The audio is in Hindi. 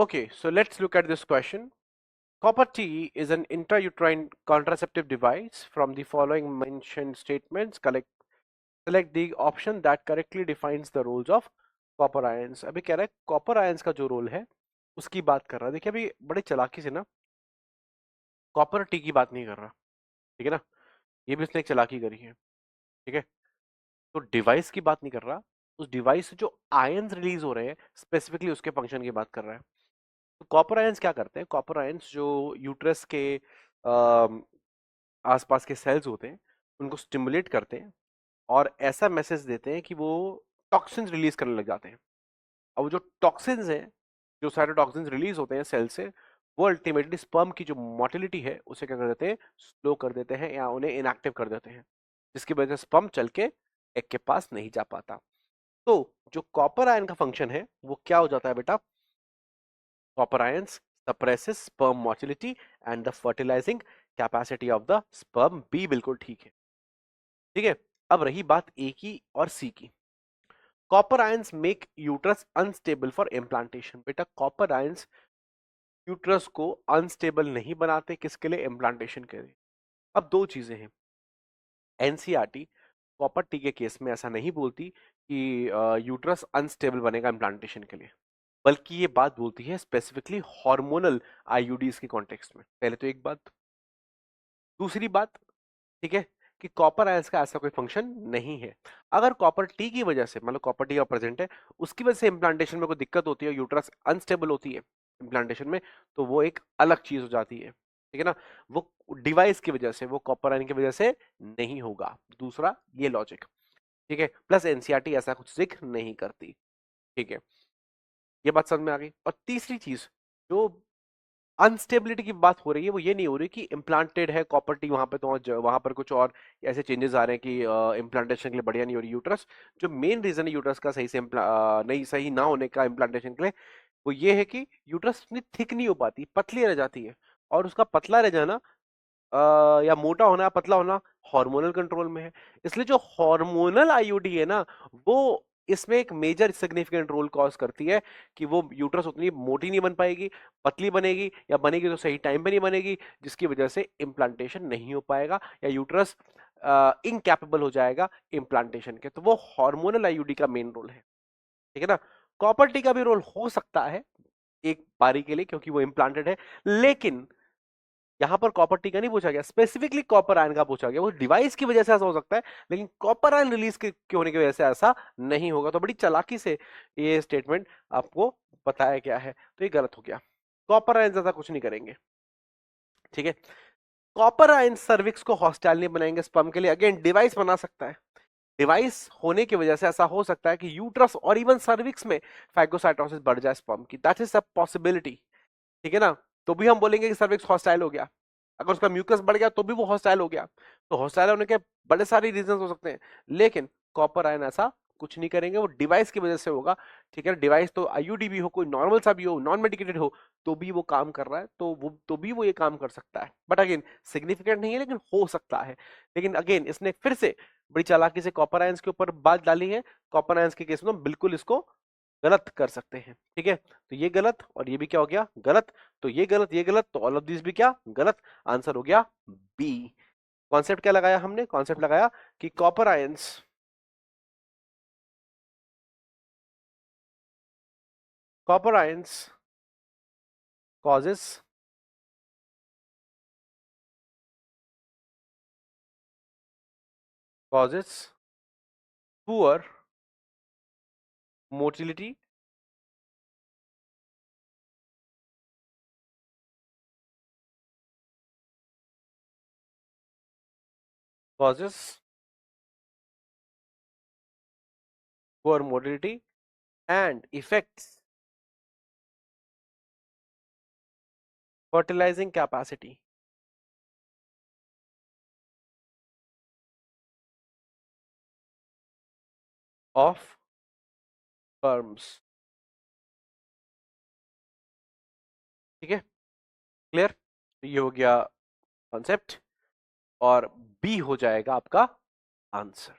Okay, so let's look at this question. Copper T is an intrauterine contraceptive device. From the following mentioned statements, select the option that correctly defines the roles of copper ions. अभी कह रहा है कॉपर आयंस का जो रोल है उसकी बात कर रहा है। देखिए अभी बड़ी चालाकी से ना कॉपर टी की बात नहीं कर रहा, ठीक है ना। ये भी उसने एक चालाकी करी है, ठीक है। तो डिवाइस की बात नहीं कर रहा, उस डिवाइस से जो आयंस रिलीज हो रहे हैं स्पेसिफिकली उसके फंक्शन की बात कर रहा है। तो कॉपर आयंस क्या करते हैं? कॉपर आयंस जो यूट्रस के आसपास के सेल्स होते हैं उनको स्टिमुलेट करते हैं और ऐसा मैसेज देते हैं कि वो टॉक्सिन्स रिलीज करने लग जाते हैं। अब वो जो टॉक्सिन्स हैं, जो साइटोटॉक्सिन्स रिलीज होते हैं सेल से, वो अल्टीमेटली स्पर्म की जो मोटिलिटी है उसे क्या कर देते हैं? स्लो कर देते हैं या उन्हें इनएक्टिव कर देते हैं, जिसकी वजह से स्पर्म चल के एग के पास नहीं जा पाता। तो जो कॉपर आयन का फंक्शन है वो क्या हो जाता है बेटा? Copper ions suppresses sperm motility and the fertilizing capacity of the sperm। B बिल्कुल ठीक है, ठीक है। अब रही बात ए की और सी की। Copper ions make uterus unstable for implantation. बेटा कॉपर आयंस यूट्रस को अनस्टेबल नहीं बनाते, किसके लिए? इम्प्लांटेशन के लिए। अब दो चीजें हैं, एनसीईआरटी कॉपर टी के केस में ऐसा नहीं बोलती कि यूट्रस अनस्टेबल बनेगा इम्प्लांटेशन के लिए, बल्कि ये बात बोलती है स्पेसिफिकली हार्मोनल आईयूडीज के कॉन्टेक्स्ट में। पहले तो एक बात। दूसरी बात, ठीक है, कि कॉपर आयंस का ऐसा कोई फंक्शन नहीं है। अगर कॉपर टी की वजह से, मतलब कॉपर टी प्रेजेंट है, उसकी वजह से इम्प्लांटेशन में कोई दिक्कत होती है, यूट्रस अनस्टेबल होती है इम्प्लांटेशन में, तो वो एक अलग चीज हो जाती है, ठीक है ना। वो डिवाइस की वजह से, वो कॉपर आयन की वजह से नहीं होगा। दूसरा ये लॉजिक, ठीक है। प्लस एनसीईआरटी ऐसा कुछ जिक्र नहीं करती, ठीक है। ये बात समझ में आ गई। और तीसरी चीज, जो अनस्टेबिलिटी की बात हो रही है, वो ये नहीं हो रही कि इम्प्लांटेड है कॉपर टी वहां पे तो वहां पर कुछ और ऐसे चेंजेस आ रहे हैं कि इम्प्लांटेशन के लिए बढ़िया नहीं हो रही यूट्रस। जो मेन रीजन है यूट्रस का नहीं सही ना होने का इम्प्लांटेशन के लिए, वो ये है कि यूट्रस इतनी थिक नहीं हो पाती, पतली रह जाती है। और उसका पतला रह जाना या मोटा होना या पतला होना हार्मोनल कंट्रोल में है। इसलिए जो हार्मोनल आईयूडी है ना, वो इसमें एक मेजर सिग्निफिकेंट रोल कॉज करती है कि वो यूट्रस उतनी मोटी नहीं बन पाएगी, पतली बनेगी, या बनेगी तो सही टाइम पे नहीं बनेगी, जिसकी वजह से इम्प्लांटेशन नहीं हो पाएगा या यूट्रस इनकैपेबल हो जाएगा इम्प्लांटेशन के। तो वो हार्मोनल आईयूडी का मेन रोल है, ठीक है ना। कॉपर टी का भी रोल हो सकता है एक बारी के लिए, क्योंकि वो इम्प्लांटेड है, लेकिन यहां पर कॉपर टी का नहीं पूछा गया, स्पेसिफिकली कॉपर आयन का पूछा गया। वो डिवाइस की वजह से ऐसा हो सकता है, लेकिन कॉपर आयन रिलीज के होने की वजह से ऐसा नहीं होगा। तो बड़ी चालाकी से ये स्टेटमेंट आपको बताया गया है, तो ये गलत हो गया। कॉपर आयन ज्यादा कुछ नहीं करेंगे, ठीक है। कॉपर आयन सर्विक्स को हॉस्टाइल नहीं बनाएंगे स्पर्म के लिए। अगेन डिवाइस बना सकता है, डिवाइस होने की वजह से ऐसा हो सकता है कि यूट्रस और इवन सर्विक्स में फाइगोसाइटोसिस बढ़ जाए स्पर्म की। दैट इज अ पॉसिबिलिटी, ठीक है ना। तो भी हम बोलेंगे कि सर्विक्स हॉस्टाइल हो गया। अगर उसका म्यूकस बढ़ गया तो भी वो हॉस्टाइल हो गया। तो हॉस्टाइल होने के बड़े सारे रीजन हो सकते हैं, लेकिन कॉपर आयन ऐसा कुछ नहीं करेंगे, वो डिवाइस की वजह से होगा, ठीक है। डिवाइस तो आईयूडी भी हो, कोई नॉर्मल सा भी हो, नॉन मेडिकेटेड हो, तो भी वो काम कर रहा है, तो भी वो ये काम कर सकता है। बट अगेन सिग्निफिकेंट नहीं है, लेकिन हो सकता है। लेकिन अगेन इसने फिर से बड़ी चालाकी से कॉपर आयंस के ऊपर बात डाली है। कॉपर आयंस के केस में हम बिल्कुल इसको गलत कर सकते हैं, ठीक है। तो ये गलत और ये भी क्या हो गया? गलत। तो ये गलत, ये गलत, तो ऑल ऑफ दिस भी क्या? गलत। आंसर हो गया बी। कॉन्सेप्ट क्या लगाया हमने? कॉन्सेप्ट लगाया कि copper ions causes causes poor motility causes poor motility and affects fertilizing capacity of sperms। ठीक है, क्लियर। तो ये हो गया कॉन्सेप्ट और बी हो जाएगा आपका आंसर।